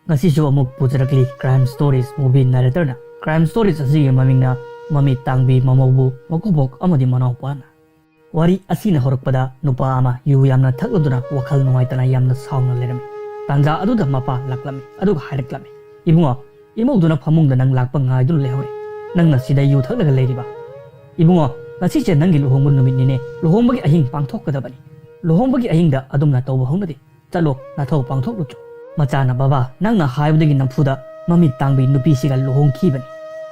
Ngasisu amuk pujarakli crime stories movie narrator na crime stories asigi mamingna Mamit Tangbi Mamoubu Makubok amadi manawpana wari asina horakpada nupa ama yu yamna thakladuna wakhal nuaitana yamna sauna lerami tanja aduda mapa laklami aduga haireklami ibungo imogduna phamungda nang lakpa ngaidun lehore nangna sida yu thaklaga leiriba ibungo ngasiche nangi luhongbu numitnine luhongbagi ahing pangthokkadabani luhongbagi ahingda adumna tawba hongnadi chalo nathau pangthokluchu Macana baba nangna haibdagi namfuda Mamit Tangbi nupi siga lohong kibani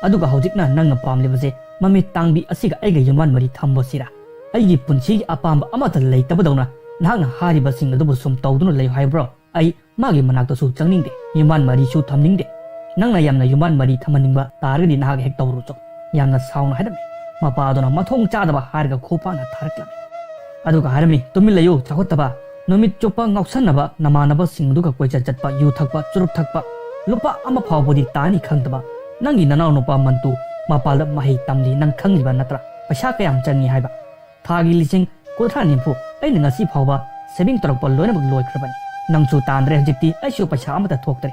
aduga hojikna nangna pamlibase Mamit Tangbi asiga aiga yuman mari thambo sira aigi punchi apamba amata leitabadawna nahangna hariba sing adubu sum tawduna lei haibro ai magi manakta su changningde yuman mari su thamningde nangna yamna yuman mari thamaningba targadi nahag hek tawrucho yamna sauna hadami mapa aduna mathong chadaba harga khopana tharaklami aduga harami tumilayu chakhotaba Nomit chopa ngausanaba namanaba singduga koicha chatpa yu thakpa churup thakpa lupa ama phawbodi tani khangtaba nangi nanau nupa mantu mapal mahi tamdi nang khangliba natra paisa kayam changi haiba thagi lising kotha nimpu aina ngasi phawba saving torokpa loinabak loikrabani nangchu tandre hajikti aishu paisa amata thoktre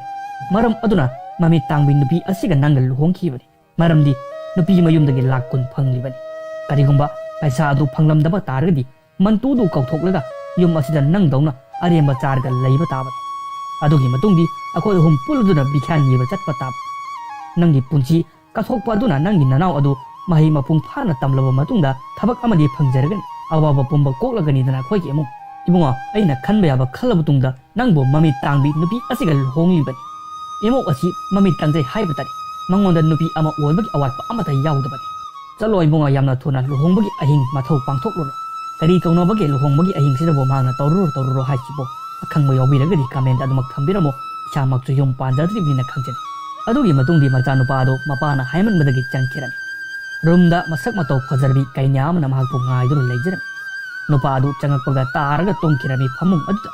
maram aduna Mamit Tangbi nupi asiga nangal luhongkhibani maramdi nupi mayumdagi lakkun phanglibani karigumba paisa adu phanglamdaba targadi mantu du kauthoklaga yum asida nang dawna aremba charga leiba tabani adugi matungdi akoi hum pulduna bikhan niba chatpa tab nangi punchi kathokpa aduna nangi nanau adu mahi mapung phana tamlaba matungda thabak amadi phangjaragani awaba pumba koklagani dana khoi ke mu ibunga aina khanba yaba khalaba tungda nangbo Mamit Tangbi nupi asiga honglibani emo asi Mamit Tangjai haiba tari mangonda nupi ama olbagi awatpa amata yaudabani chalo ibunga yamna thuna luhongbagi ahing mathau pangthoklo Kari kauna bagi luhongbagi ahing sida bo mangna tawruro haisibo akhangba yawbiragadi comment adumak thambiramo chamakchu yum panjadri bina khangjani adugi matungdi machanupa adu mapana haimanbadagi changkirani rumda masak matau phajarbi kainya amna mahakpu ngaiduru leijarami nupa adu changakpaga taraga tongkirami phamung aduda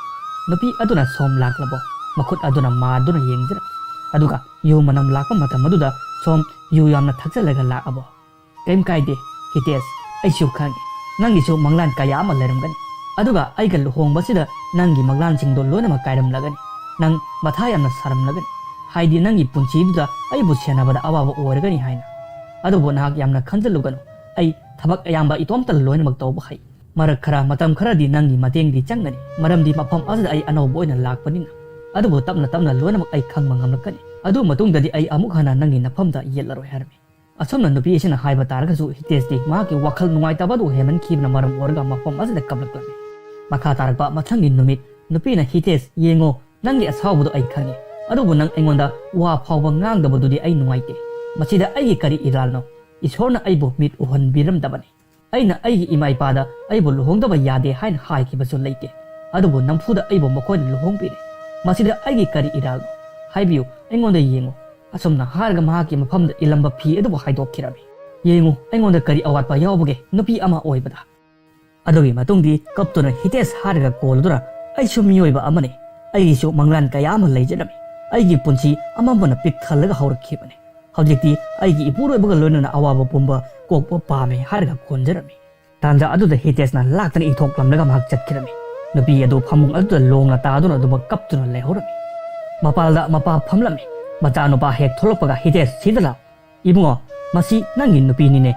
nupi aduna som laklabo makhut aduna maduna yengjarami aduga yu manam lakpa matam aduda som yu yamna thakjalaga lakabo kaim kaide hites aishu khange nangi su manglan kaya ama leramgani aduga aiga luhongbasida nangi manglan singdo loinama kairamlagani nang matha yamna saramlagani haidi nangi punchiduda aibu senabada awaba oiragani haina adubu nahak yamna khanjaluganu ai thabak ayamba itomta loinamak tawba hai marak khara matam kharadi nangi matengdi changani maramdi mafam asida ai anawbo oina lakpanina adubu tapna loinamak ai khangma ngamlakani adu matungdadi ai amuk hana nangi nafamda yellaroi harmi asomna nupi isina haiba taragasu hitesdi mahaki wakhal nungaitabadu heman khibna maram orga mafam asida kablaklami makha tarakpa mathangi numit nupina hites yengo nangi asawbudu ai khange adubu nang engonda wa phawba ngangdabududi ai nungaite masida ai kari iralno ishorna aibu mit uhan biram dabani aina ai ima ipada aibu luhongdaba yade hain haikibasu leite adubu namfuda aibu makoi luhongpire masida ai kari iralno haibiu engonda yengo asomna harga mahaki mafamda ilamba phi adubu haidokirami yengu engonda kari awatpa yawbuge nupi ama oibada adugi matungdi kaptuna hites harga koldura aisu miyoiba amane aisu manglan kaya ama leijarami aigi punchi amambana pik thalaga hawrakhibane hawjikti aigi ipuroibaga loinana awaba pumba kokpa pame harga konjarami tanja aduda hitesna laktana ithoklamlaga mahak chatkirami nupi adu phamung aduda longna taaduna aduba kaptuna lehorami mapalda mapa phamlami machanupa hek tholokpaga hites sidala ibungo masi nangi nupi nine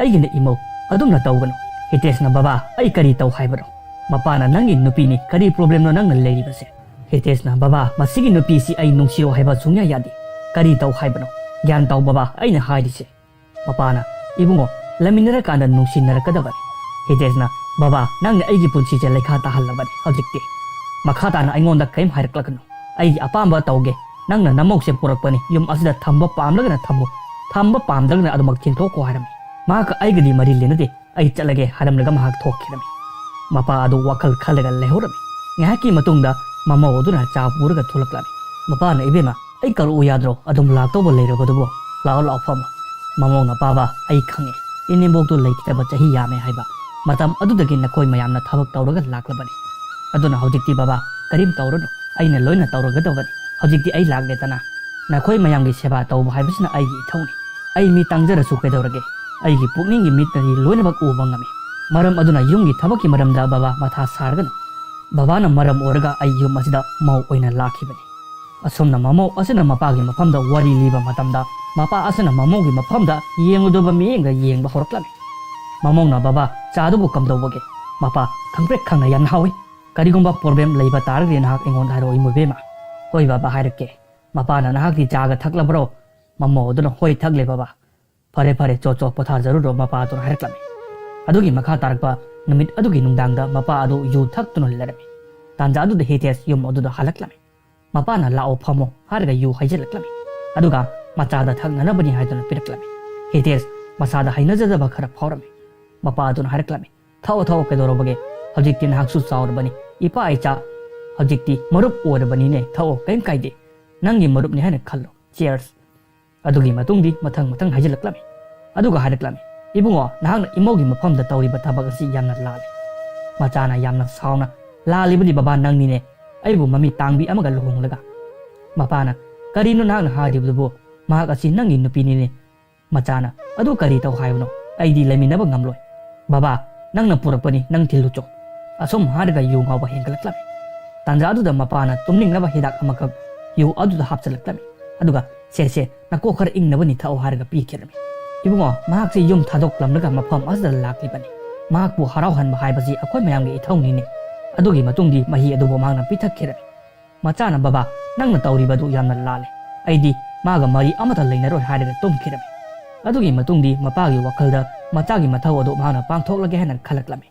aigine imo adumna tawganu hitesna baba ai kari taw haibaro mapana nangi nupi ni kari problem no nangna leiribase hitesna baba masigi nupi si ai nungsiro haiba sungya yadi kari taw haibano gyan taw baba aina hairise mapana ibungo laminara kanda nungsinara kadabari hitesna baba nangna aigi punchi je lekha ta halabani hojikti makhata na aingonda kaim haireklakano aigi apamba tawge nangna namokse purakpani yum asida thamba pamlagana thamba pamdagna adumak chinthoko harami maka aigadi mari lenade ai chalage haramlaga mahak thokkirami mapa adu wakal khalaga lehorami ngaki matungda mama oduna cha puraga tholaklami mapa na ibema ai karu yadro adum laktobo leirabadubo lao fam mama na baba ai khange inimbok tu leikitaba chahi yame haiba matam adudagi nakoi mayamna thabak tawraga laklabani aduna hojikti baba karim tawrano aina loina tawraga dawani hojikti ai lagletana nakoi mayamgi seba tawba haibasna ai gi thawni ai mi tangjarasu kedawrage ai gi pukningi mitari loinabak uba ngami maram aduna yumgi thabaki maramda baba matha sarganu baba na maram oraga ai yum asida mau oina lakhibani asomna mamo asena mapagi mafamda wari liba matamda mapa asena mamogi mafamda yengudoba miyenga yengba horaklami mamongna baba chadubu kamdobage mapa khangprek khangna yan hawi karigumba problem leiba targi nahak engon haro imubema hoi baba hairke mapa na nahak di jaga thaklabro mamo duna hoi thagle baba fare fare cho pothar jaruro mapa duna haiklami adugi makha tarakba numit adugi nungdangda mapa adu yu thak tunu lerami tanja adu de hetes yum adu da halaklami mapa na lao phamo harga yu haijelaklami aduga machada thakna bani haiduna piraklami hetes masada hainaja ba khara phawrami mapa aduna haraklami thao kedorobage hojikti nahaksu chaurabani ipa aicha hojikti marup orabani ne thao kaim kaide nangi marup ne hana khallo cheers adugi matungdi mathang hajelaklami aduga haraklami ibungo nahakna imogi mafamda tawriba thabak asi yamna lale machana yamna sauna lalibadi baba nangni ne aibu mami tangbi amaga luhonglaga mapana karino nahakna haribubo mahak asi nangi nupini ne machana adu kari taw hayuno aidi leminaba ngamloi baba nangna purakpani nang thilucho asom harga yu ngawa hengalaklami tanja aduda mapana tumningnaba hidak amakak yu aduda hapchalaklami aduga se nako khar ingnabani thau harga pikirami ibungo mahakse yum thadoklamnaga mafam asda laklibani mahakbu harau hanba haibasi akhoi mayamge ithongni ne adugi matungdi mahi adubo mahakna pithakkhirami machana baba nangna tawribadu yamna lale aidi maga mari amata leinaroi harga tumkhirami adugi matungdi mapagi wakhalda machagi mathau adu mahana pangthoklage hena khalaklami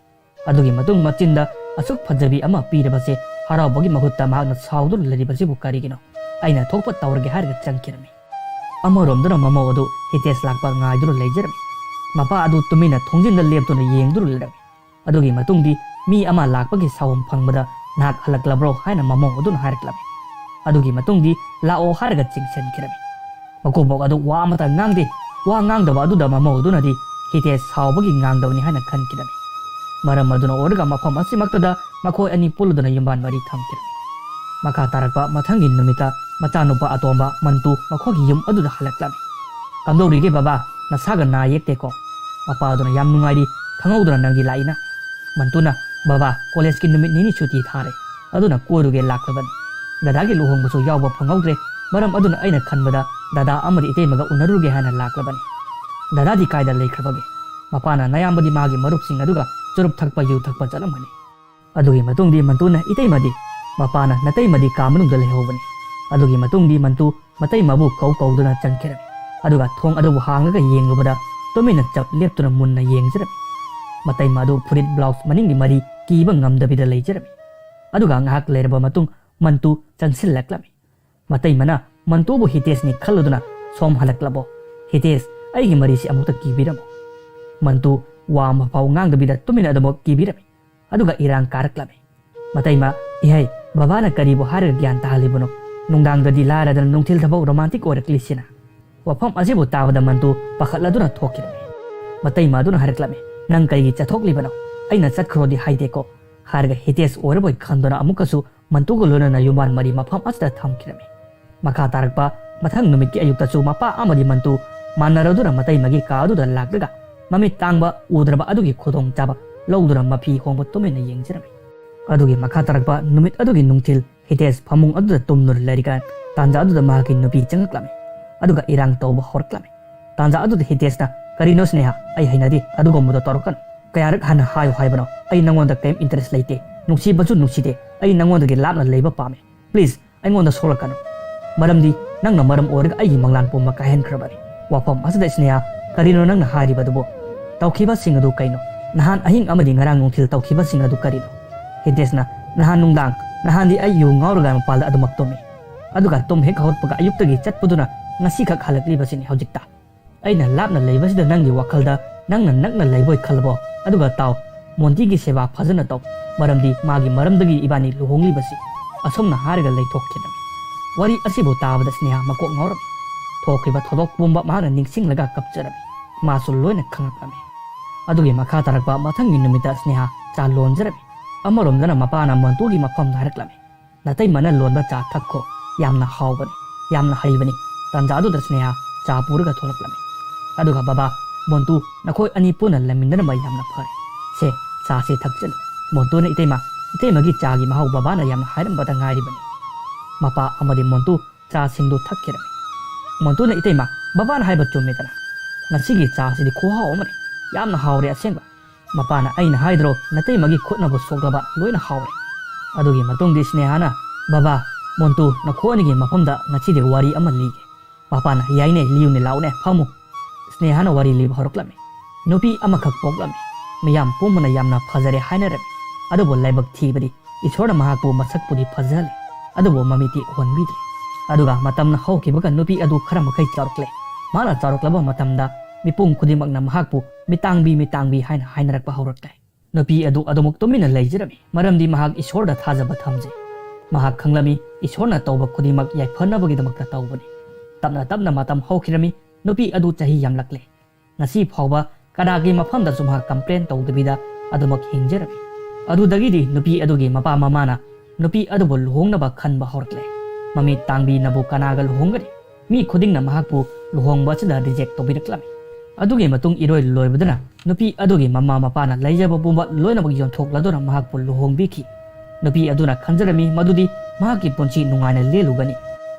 adugi matung machinda asuk phajabi ama pirabase harabagi mahutta mahana saudur laribase bukarigino aina thokpa tawrge harga changkirami amoromduna mamo adu hites lakpa ngaiduru leijerami mapa adu tumina thongjinda leptuna yengduru lerami adugi matungdi mi ama lakpagi sawum phangbada nak halaklabro haina mamo aduna haraklami adugi matungdi lao harga chingsenkirami makubok adu wa amata ngangde wa ngangdaba aduda mamo aduna di hites saubagi ngangdawni haina khankirami maram aduna orga mafam asimaktada makhoi ani puluduna yumban mari thamkirami makha tarakpa mathangi numita machanupa atomba mantu makhogi yum aduda halaklami kamdorige baba nasaga na yekte ko mapa aduna yam nungairi khangauduna nangdi laina mantuna baba college ki numit nini chuti thare aduna koruge laklaban dadagi luhongbusu yawba phangaudre maram aduna aina khanbada dada amari itemaga unaruge hana laklabani dadadi kaida leikhrbage mapana nayambadi magi marupsing aduga churup thakpa yu thakpa chalamani adugi matungdi mantuna iteimadi mapana nataimadi kamanungda lehobani adugi matungdi mantu matai mabu kauduna changkirami aduga thong adubu hangaga yenglubada tomina chap leptuna munna yengjarami matai madu furit blouse maningi mari kiba ngamdabida leijarami aduga ngahak leraba matung mantu chansillaklami matai mana mantubu hitesni khalluduna som halaklabo hites aigi marisi amukta kibiramo mantu wama pau ngangdabida tumina adamo kibirami aduga irang karaklami matai ma ihai babana karibo harga gyan tahalibono nungdangdadi laradana nungthil thabau romantic oraklisina wafam asibu tabada mantu pakhatladuna thokirami matai ma aduna haraklami nang kaigi chathoklibano aina chatkhodi haideko harga hites oraboi khandona amukasu mantugo lonana yuman mari mafam asda thamkirami makha tarakpa mathang numikki ayuktasu mapa amadi mantu manaraduna matai magi kaaduna laklaga mamit tangba udraba adugi khodong chaba lowduna mafi hongba tumena yengjarami adugi makha tarakpa numit adugi nungthil hites phamung aduda tumnur larikan tanja aduda mahaki nupi changaklami aduga irang tawba horklami tanja aduda hitesna karino sneha ai hainadi adugo mudo torokan kayarak hana hayo haibano ai nangonda kem interest leite nuksi bachu nukside ai nangonda ge lapna leiba pame please ai ngonda solakano maramdi nangna maram orga ai manglan pomma kahen khrabani wafam asda sneha karino nangna haribadu tawkhiba singadu kaino nahan ahing amadi ngarang nungthil tawkhiba singadu karino hitesna nahan nungdang nahan di ai yu ngaurga mapalda adumaktomi aduga tom hek hotpaga ayuktagi chatpuduna ngasi khak halakli basini hojikta aina lapna leibasida nangi wakhalda nangna nakna leiboi khalbo aduga taw monti gi seba phajana taw maramdi magi maramdagi ibani luhongli basi asomna harga leithokkhidami wari asibu tabada sneha makok ngauram thokhiba thodok bomba mahana ningsinglaga kapcharami masul loina khangaklami adugi makha tarakpa mathangi numita sneha cha lonjarami amoromdana mapana mantugi mafam haraklami natai mana lonba cha thakko yamna hawbani yamna haibani tanjadu sneha cha purga tholaklami aduga baba montu nakhoi ani puna lamindana ma yamna phare se sa se thakchal montu na itema gi chagi mahau baba na yamna hairam bata ngari bani Mapa amadi montu cha singdu thakirami. Montu na itay ma baba na haiba chumidana. Ngasigi cha sidi kuha omani. Yam na haure asengba. Mapa na ay na haidro natay magi khut na bu soglaba loy na haure. Adugi matung di snehana baba montu na khuanigi mafamda ngachidi wari ama lige. Mapa na yaine liune laune phamu. Snehana wari lib horoklami. Nupi ama khak poklami. Miyam pumana yamna phajare hainarami. Adubo laibak thibadi ishorna mahakpu masakpudi phajale. Adubo mamiti honbidri. Aduga matamna haukibaga nupi adu khara makai charokle. Mana charoklaba matamda mipung khudimagna mahakpu mitangbi haina hainarakpa haurakle. Nupi adu adumuk tumina leijirami. Maramdi mahak ishorda thajaba thamje. Mahak khanglami ishorna tawba khudimak yaifanabagidamakta tawbani. Tapna matam haukirami nupi adu chahi yamlakle. Ngasi phawba kadagi mafamda sumha complain tawdabida adumak hingjarami. Adudagidi nupi adugi mapa mamana nupi adubo luhongnaba khanba haurakle. Mamit tangbi nabu kanaga luhongari. Mi khudingna mahakpu luhongba chida reject tawbiraklami. Adugi matung iroi loibadana nupi adugi mama mapana laijaba pumba loinabag yontokladona mahakpu luhongbiki. Nupi aduna khanjarami madudi mahaki punchi nungaina lelugani.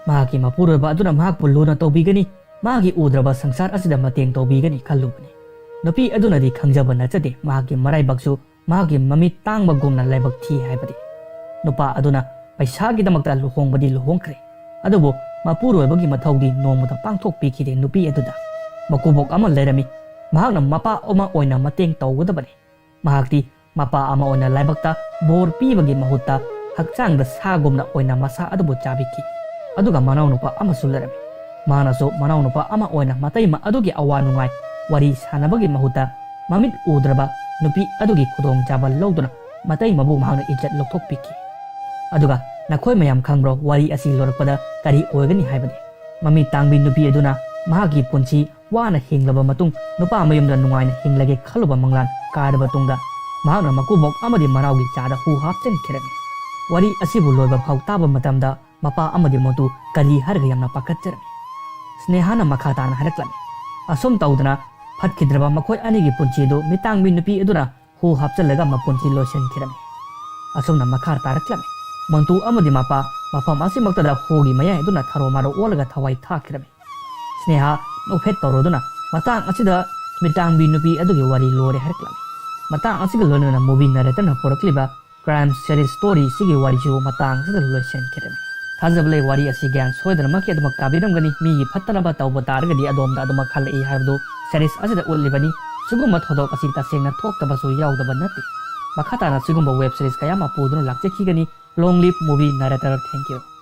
Mahaki mapuroba aduna mahakpu luna tawbigani. Mahaki udraba sangsar asida mateng tawbigani khallubani. Nupi aduna di khangjaba nachade mahaki maraibaksu mahaki mamit tangba gumna laibak thi haibadi. Nupa aduna paisagi damakta luhongbadi luhongkre. Adubo mapuroibagi mathaudi nomada pangthokpikide nupi aduda. Makubok ama lerami. Mahakna mapa oma oina mateng tawgadabani. Mahakti mapa ama oina laibakta bor pibagi mahutta hakchangda sagumna oina masa adubo chabiki. Aduga manau nupa ama sulerami. Manaso manau nupa ama oina mataima adugi awanungai wari sanabagi mahutta mamit udraba nupi adugi khudong chaba lawduna matai mabu mahakna ijat lokthokpiki. Aduga nakhoi mayam khangbro wari asi lorakpada kari oigani haibadi. Mamit tangbi nupi aduna mahaki punchi wana hinglaba matung nupa mayumda nungaina hinglage khaluba manglan kaadaba tungda mahakna makubok amadi manaugi chada hu hapchen khirami. Wari asibu loiba phau taba matamda mapa amadi montu kari harga yamna pakatjarami. Snehana makhatana haraklami. Asom tawdana phatkidraba makhoi anigi punchido mitangbi nupi aduna hu hapchalaga mapunchi lotion khirami. Asomna makhar taraklami. Montu amadi mapa mafam asimaktada hogi maya aduna tharo maro olaga thawai thakirami. Sneha nophet tawroduna matang asida mitangbi nupi adugi wari lore haraklami. Matang asiga lonana movie narrator na porakliba crime series story sigi wari ju matang asida lotion khirami. Thajable wari asi gyan soidana maki adamak tabiramgani mi phattanaba tawba targadi adomda adamak khalai haibdo series asida ullibani sugumma thodok asi tasengna thoktabasu yaudaba natti. Makhatana sugumba web series kaya mapuduna lakchekigani long live movie narrator. Thank you.